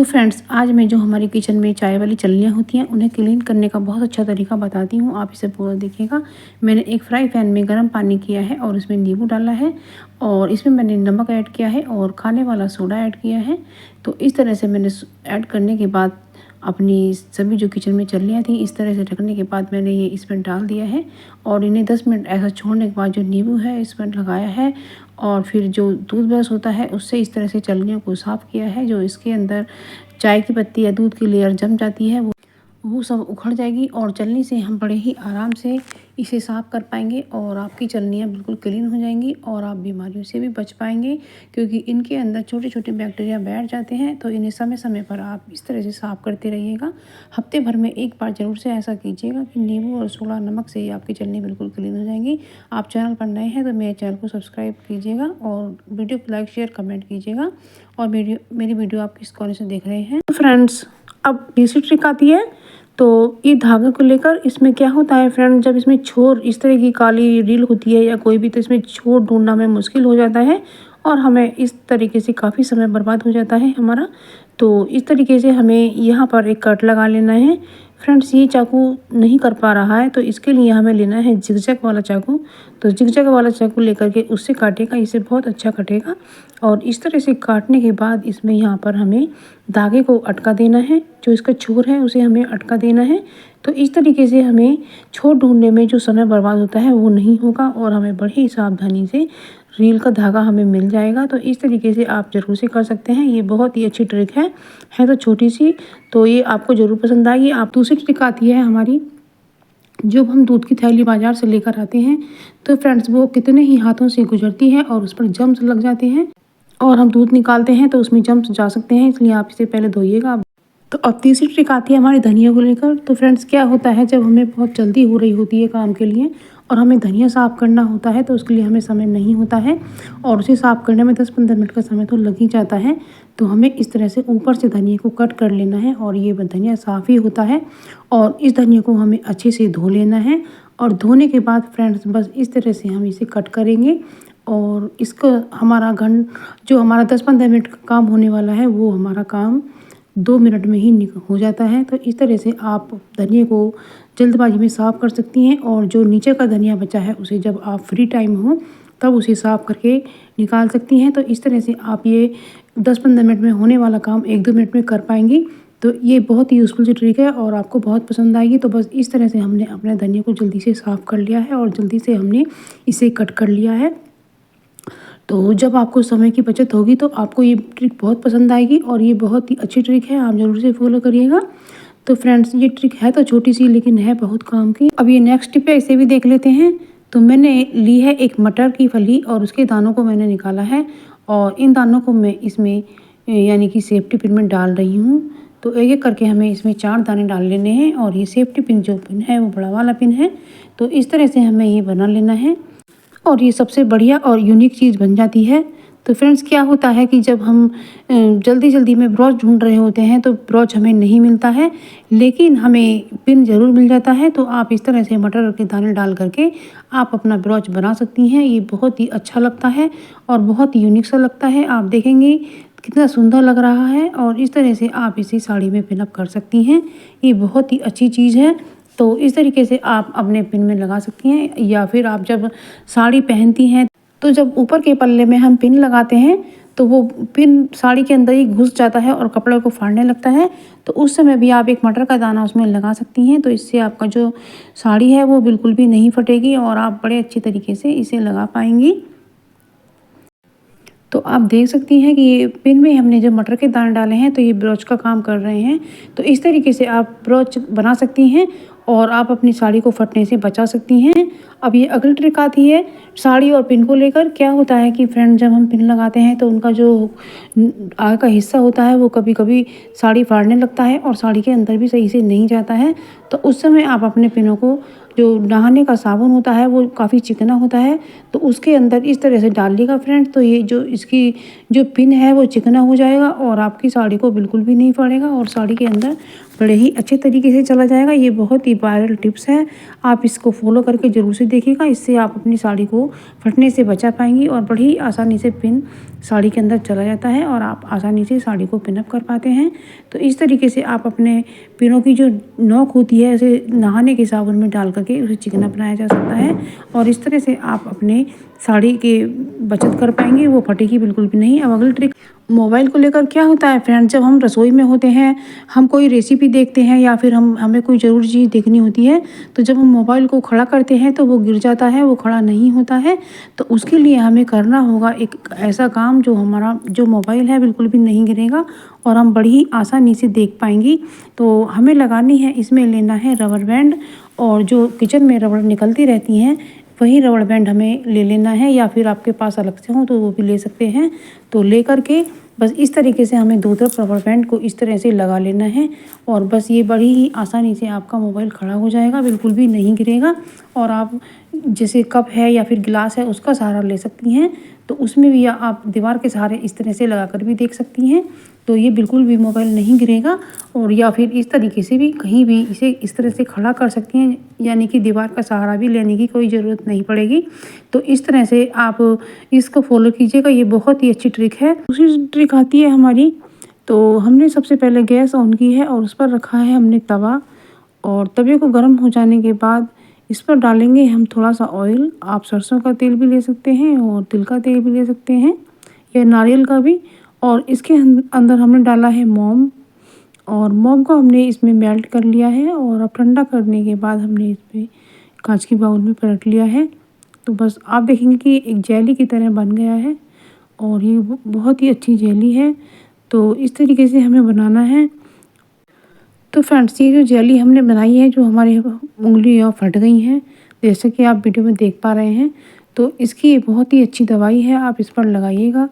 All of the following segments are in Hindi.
तो फ्रेंड्स, आज मैं जो हमारी किचन में चाय वाली चलनियाँ होती हैं उन्हें क्लीन करने का बहुत अच्छा तरीका बताती हूँ। आप इसे पूरा देखिएगा। मैंने एक फ्राई पैन में गर्म पानी किया है और उसमें नींबू डाला है और इसमें मैंने नमक ऐड किया है और खाने वाला सोडा ऐड किया है। तो इस तरह से मैंने ऐड करने के बाद अपनी सभी जो किचन में चलनियाँ थी इस तरह से ढकने के बाद मैंने ये इसमें डाल दिया है और इन्हें 10 मिनट ऐसा छोड़ने के बाद जो नींबू है इसमें लगाया है और फिर जो दूध ब्रश होता है उससे इस तरह से चलनियों को साफ़ किया है। जो इसके अंदर चाय की पत्ती या दूध की लेयर जम जाती है वो सब उखड़ जाएगी और चलनी से हम बड़े ही आराम से इसे साफ़ कर पाएंगे और आपकी चलनियाँ बिल्कुल क्लीन हो जाएंगी और आप बीमारियों से भी बच पाएंगे, क्योंकि इनके अंदर छोटे छोटे बैक्टीरिया बैठ जाते हैं। तो इन्हें समय समय पर आप इस तरह से साफ़ करते रहिएगा। हफ्ते भर में एक बार ज़रूर से ऐसा कीजिएगा कि नींबू और सोडा नमक से ही आपकी चलनी बिल्कुल क्लीन हो जाएंगी। आप चैनल पर नए हैं तो मेरे चैनल को सब्सक्राइब कीजिएगा और वीडियो को लाइक शेयर कमेंट कीजिएगा। और मेरी वीडियो आप किस कोने से देख रहे हैं। फ्रेंड्स, अब तीसरी ट्रिक आती है। तो ये धागे को लेकर इसमें क्या होता है फ्रेंड, जब इसमें छोर इस तरह की काली रील होती है या कोई भी, तो इसमें छोर ढूंढना में मुश्किल हो जाता है और हमें इस तरीके से काफ़ी समय बर्बाद हो जाता है हमारा। तो इस तरीके से हमें यहाँ पर एक कट लगा लेना है। फ्रेंड्स, ये चाकू नहीं कर पा रहा है तो इसके लिए हमें लेना है जिगजैग वाला चाकू। तो जिगजैग वाला चाकू लेकर के उससे काटेगा, इससे बहुत अच्छा कटेगा। और इस तरह से काटने के बाद इसमें यहाँ पर हमें धागे को अटका देना है, जो इसका छोर है उसे हमें अटका देना है। तो इस तरीके से हमें छोर ढूंढने में जो समय बर्बाद होता है वो नहीं होगा और हमें बड़ी सावधानी से रील का धागा हमें मिल जाएगा। तो इस तरीके से आप ज़रूर से कर सकते हैं। ये बहुत ही अच्छी ट्रिक है तो छोटी सी, तो ये आपको ज़रूर पसंद आएगी। आप दूसरी ट्रिक आती है हमारी, जब हम दूध की थैली बाज़ार से लेकर आते हैं तो फ्रेंड्स वो कितने ही हाथों से गुजरती है और उस पर जम्स लग जाते हैं और हम दूध निकालते हैं तो उसमें जम्स जा सकते हैं, इसलिए आप इसे पहले धोइएगा। तो अब तीसरी ट्रिक आती है हमारी धनिया को लेकर। तो फ्रेंड्स, क्या होता है, जब हमें बहुत जल्दी हो रही होती है काम के लिए और हमें धनिया साफ़ करना होता है तो उसके लिए हमें समय नहीं होता है और उसे साफ़ करने में 10-15 मिनट का समय तो लग ही जाता है। तो हमें इस तरह से ऊपर से धनिया को कट कर लेना है और ये धनिया साफ़ ही होता है। और इस धनिया को हमें अच्छे से धो लेना है और धोने के बाद फ्रेंड्स बस इस तरह से हम इसे कट करेंगे और इसका हमारा जो हमारा 10-15 मिनट का काम होने वाला है वो हमारा काम 2 मिनट में ही हो जाता है। तो इस तरह से आप धनिया को जल्दबाजी में साफ़ कर सकती हैं और जो नीचे का धनिया बचा है उसे जब आप फ्री टाइम हो तब उसे साफ़ करके निकाल सकती हैं। तो इस तरह से आप ये 10-15 मिनट में होने वाला काम 1-2 मिनट में कर पाएंगी। तो ये बहुत ही यूज़फुल सी ट्रिक है और आपको बहुत पसंद आएगी। तो बस इस तरह से हमने अपने धनिया को जल्दी से साफ़ कर लिया है और जल्दी से हमने इसे कट कर लिया है। तो जब आपको समय की बचत होगी तो आपको ये ट्रिक बहुत पसंद आएगी और ये बहुत ही अच्छी ट्रिक है, आप ज़रूर से फॉलो करिएगा। तो फ्रेंड्स, ये ट्रिक है तो छोटी सी लेकिन है बहुत काम की। अब ये नेक्स्ट टिप है, इसे भी देख लेते हैं। तो मैंने ली है एक मटर की फली और उसके दानों को मैंने निकाला है और इन दानों को मैं इसमें यानी कि सेफ्टी पिन में डाल रही हूँ। तो एक एक करके हमें इसमें 4 दाने डाल लेने हैं और ये सेफ्टी पिन जो पिन है वो बड़ा वाला पिन है। तो इस तरह से हमें ये बना लेना है और ये सबसे बढ़िया और यूनिक चीज़ बन जाती है। तो फ्रेंड्स, क्या होता है कि जब हम जल्दी जल्दी में ब्रोच ढूंढ रहे होते हैं तो ब्रोच हमें नहीं मिलता है, लेकिन हमें पिन ज़रूर मिल जाता है। तो आप इस तरह से मटर के दाने डाल करके आप अपना ब्रोच बना सकती हैं। ये बहुत ही अच्छा लगता है और बहुत यूनिक सा लगता है। आप देखेंगे कितना सुंदर लग रहा है और इस तरह से आप इसे साड़ी में पिनअप कर सकती हैं। ये बहुत ही अच्छी चीज़ है। तो इस तरीके से आप अपने पिन में लगा सकती हैं या फिर आप जब साड़ी पहनती हैं तो जब ऊपर के पल्ले में हम पिन लगाते हैं तो वो पिन साड़ी के अंदर ही घुस जाता है और कपड़े को फाड़ने लगता है। तो उस समय भी आप एक मटर का दाना उसमें लगा सकती हैं। तो इससे आपका जो साड़ी है वो बिल्कुल भी नहीं फटेगी और आप बड़े अच्छे तरीके से इसे लगा पाएंगी। तो आप देख सकती हैं कि ये पिन में हमने जो मटर के दाने डाले हैं तो ये ब्रोच का काम कर रहे हैं। तो इस तरीके से आप ब्रोच बना सकती हैं और आप अपनी साड़ी को फटने से बचा सकती हैं। अब ये अगली ट्रिक आती है साड़ी और पिन को लेकर। क्या होता है कि फ्रेंड, जब हम पिन लगाते हैं तो उनका जो आगे का हिस्सा होता है वो कभी कभी साड़ी फाड़ने लगता है और साड़ी के अंदर भी सही से नहीं जाता है। तो उस समय आप अपने पिनों को जो नहाने का साबुन होता है वो काफ़ी चिकना होता है, तो उसके अंदर इस तरह से डालिएगा फ्रेंड्स, तो ये जो इसकी जो पिन है वो चिकना हो जाएगा और आपकी साड़ी को बिल्कुल भी नहीं पड़ेगा और साड़ी के अंदर बड़े ही अच्छे तरीके से चला जाएगा। ये बहुत ही वायरल टिप्स है, आप इसको फॉलो करके ज़रूर से देखिएगा। इससे आप अपनी साड़ी को फटने से बचा पाएंगी और बड़ी आसानी से पिन साड़ी के अंदर चला जाता है और आप आसानी से साड़ी को पिन अप कर पाते हैं। तो इस तरीके से आप अपने पिनों की जो नोक होती है उसे नहाने के साबुन में डाल करके उसे चिकना बनाया जा सकता है और इस तरह से आप अपने साड़ी के बचत कर पाएंगे, वो फटेगी बिल्कुल भी नहीं। अब अगली ट्रिक मोबाइल को लेकर क्या होता है फ्रेंड्स, जब हम रसोई में होते हैं, हम कोई रेसिपी देखते हैं या फिर हमें कोई ज़रूरी चीज़ देखनी होती है, तो जब हम मोबाइल को खड़ा करते हैं तो वो गिर जाता है, वो खड़ा नहीं होता है। तो उसके लिए हमें करना होगा एक ऐसा काम जो हमारा जो मोबाइल है बिल्कुल भी नहीं गिरेगा और हम बड़ी ही आसानी से देख पाएंगी। तो हमें लगानी है, इसमें लेना है रबर बैंड, और जो किचन में रबड़ निकलती रहती हैं वही रबड़ बैंड हमें ले लेना है, या फिर आपके पास अलग से हो तो वो भी ले सकते हैं। तो ले करके बस इस तरीके से हमें दो तरफ रबड़ बैंड को इस तरह से लगा लेना है और बस ये बड़ी ही आसानी से आपका मोबाइल खड़ा हो जाएगा, बिल्कुल भी नहीं गिरेगा। और आप जैसे कप है या फिर गिलास है उसका सहारा ले सकती हैं, तो उसमें भी आप दीवार के सहारे इस तरह से लगा कर भी देख सकती हैं, तो ये बिल्कुल भी मोबाइल नहीं गिरेगा। और या फिर इस तरीके से भी कहीं भी इसे इस तरह से खड़ा कर सकती हैं, यानी कि दीवार का सहारा भी लेने की कोई ज़रूरत नहीं पड़ेगी। तो इस तरह से आप इसको फॉलो कीजिएगा, ये बहुत ही अच्छी ट्रिक है। दूसरी ट्रिक आती है हमारी, तो हमने सबसे पहले गैस ऑन की है और उस पर रखा है हमने तवा, और तवे को गर्म हो जाने के बाद इस पर डालेंगे हम थोड़ा सा ऑयल। आप सरसों का तेल भी ले सकते हैं और तिल का तेल भी ले सकते हैं या नारियल का भी। और इसके अंदर हमने डाला है मोम, और मोम को हमने इसमें मेल्ट कर लिया है और अब ठंडा करने के बाद हमने इसमें कांच की बाउल में पलट लिया है। तो बस आप देखेंगे कि एक जेली की तरह बन गया है और ये बहुत ही अच्छी जेली है। तो इस तरीके से हमें बनाना है। तो फ्रेंड्स, ये जो जेली हमने बनाई है, जो हमारी उंगलियां फट गई हैं जैसे कि आप वीडियो में देख पा रहे हैं, तो इसकी बहुत ही अच्छी दवाई है, आप इस पर लगाइएगा।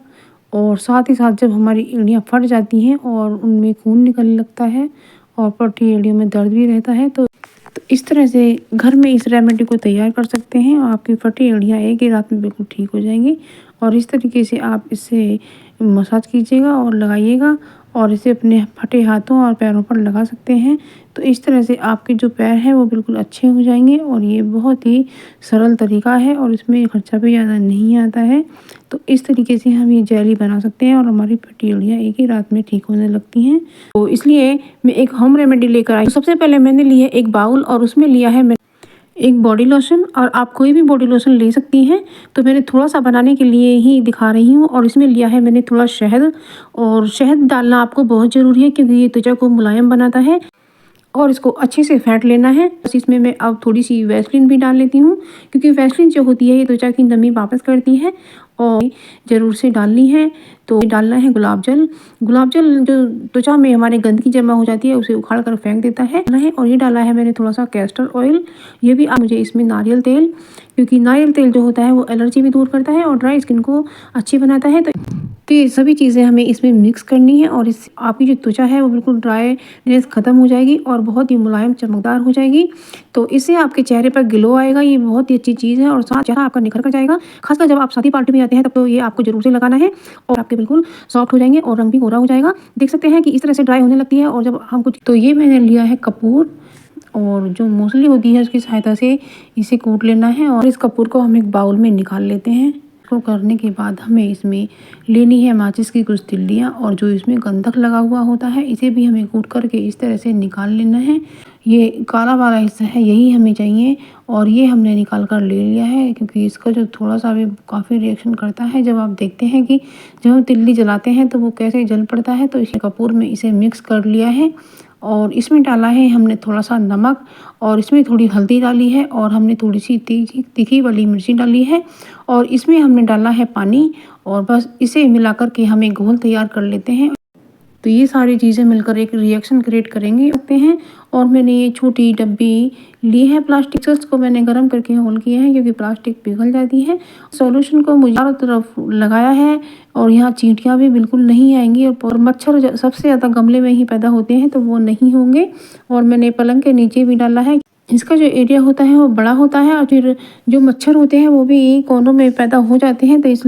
और साथ ही साथ जब हमारी एड़ियाँ फट जाती हैं और उनमें खून निकलने लगता है और पट्टी एड़ियों में दर्द भी रहता है, तो इस तरह से घर में इस रेमेडी को तैयार कर सकते हैं और आपकी फटी एड़ियाँ एक ही रात में बिल्कुल ठीक हो जाएंगी। और इस तरीके से आप इससे मसाज कीजिएगा और लगाइएगा और इसे अपने फटे हाथों और पैरों पर लगा सकते हैं। तो इस तरह से आपके जो पैर हैं वो बिल्कुल अच्छे हो जाएंगे और ये बहुत ही सरल तरीका है और इसमें खर्चा भी ज़्यादा नहीं आता है। तो इस तरीके से हम ये जेली बना सकते हैं और हमारी फटी एड़ियाँ एक ही रात में ठीक होने लगती हैं। तो इसलिए मैं एक होम रेमेडी लेकर आई। तो सबसे पहले मैंने ली है एक बाउल और उसमें लिया है एक बॉडी लोशन, और आप कोई भी बॉडी लोशन ले सकती हैं। तो मैंने थोड़ा सा बनाने के लिए ही दिखा रही हूँ। और इसमें लिया है मैंने थोड़ा शहद, और शहद डालना आपको बहुत ज़रूरी है क्योंकि ये त्वचा को मुलायम बनाता है और इसको अच्छे से फेंट लेना है। बस इसमें मैं अब थोड़ी सी वैसलीन भी डाल लेती हूँ क्योंकि वैसलीन जो होती है ये त्वचा की नमी वापस करती है और ज़रूर से डालनी है। तो डालना है गुलाब जल। गुलाब जल जो त्वचा में हमारे गंदगी जमा हो जाती है उसे उखाड़ कर फेंक देता है। और ये डाला है मैंने थोड़ा सा कैस्टर ऑयल। ये भी मुझे इसमें नारियल तेल, क्योंकि नारियल तेल जो होता है वो एलर्जी भी दूर करता है और ड्राई स्किन को अच्छी बनाता है। तो ये सभी चीज़ें हमें इसमें मिक्स करनी है और इस आपकी जो त्वचा है वो बिल्कुल ड्राईनेस ख़त्म हो जाएगी और बहुत ही मुलायम चमकदार हो जाएगी। तो इससे आपके चेहरे पर ग्लो आएगा, ये बहुत ही अच्छी चीज़ है और साथ चेहरा आपका निखर कर जाएगा। खासकर जब आप शादी पार्टी में आते हैं तब तो ये आपको जरूर से लगाना है और आपके बिल्कुल सॉफ्ट हो जाएंगे और रंग भी गोरा हो जाएगा। देख सकते हैं कि इस तरह से ड्राई होने लगती है। और जब हम कुछ, तो ये मैंने लिया है कपूर, और जो मूसली होती है उसकी सहायता से इसे कूट लेना है और इस कपूर को हम एक बाउल में निकाल लेते हैं। को करने के बाद हमें इसमें लेनी है माचिस की कुछ तिल्लियाँ, और जो इसमें गंधक लगा हुआ होता है इसे भी हमें कूट करके इस तरह से निकाल लेना है। ये काला वाला हिस्सा है यही हमें चाहिए और ये हमने निकाल कर ले लिया है क्योंकि इसका जो थोड़ा सा भी काफ़ी रिएक्शन करता है। जब आप देखते हैं कि जब हम तिल्ली जलाते हैं तो वो कैसे जल पड़ता है, तो इसे कपूर में इसे मिक्स कर लिया है और इसमें डाला है हमने थोड़ा सा नमक और इसमें थोड़ी हल्दी डाली है और हमने थोड़ी सी तीखी वाली मिर्ची डाली है और इसमें हमने डाला है पानी और बस इसे मिलाकर के हमें घोल तैयार कर लेते हैं। तो ये सारी चीज़ें मिलकर एक रिएक्शन क्रिएट करेंगे सकते हैं। और मैंने ये छोटी डब्बी ली है प्लास्टिक, को मैंने गर्म करके होल किया है क्योंकि प्लास्टिक पिघल जाती है। सॉल्यूशन को मुझे चारों तरफ लगाया है और यहाँ चींटियाँ भी बिल्कुल नहीं आएंगी और मच्छर सबसे ज़्यादा गमले में ही पैदा होते हैं तो वो नहीं होंगे। और मैंने पलंग के नीचे भी डाला है इसका जो एरिया होता है वो बड़ा होता है और फिर जो मच्छर होते हैं वो भी कोनों में पैदा हो जाते हैं, तो इसलिए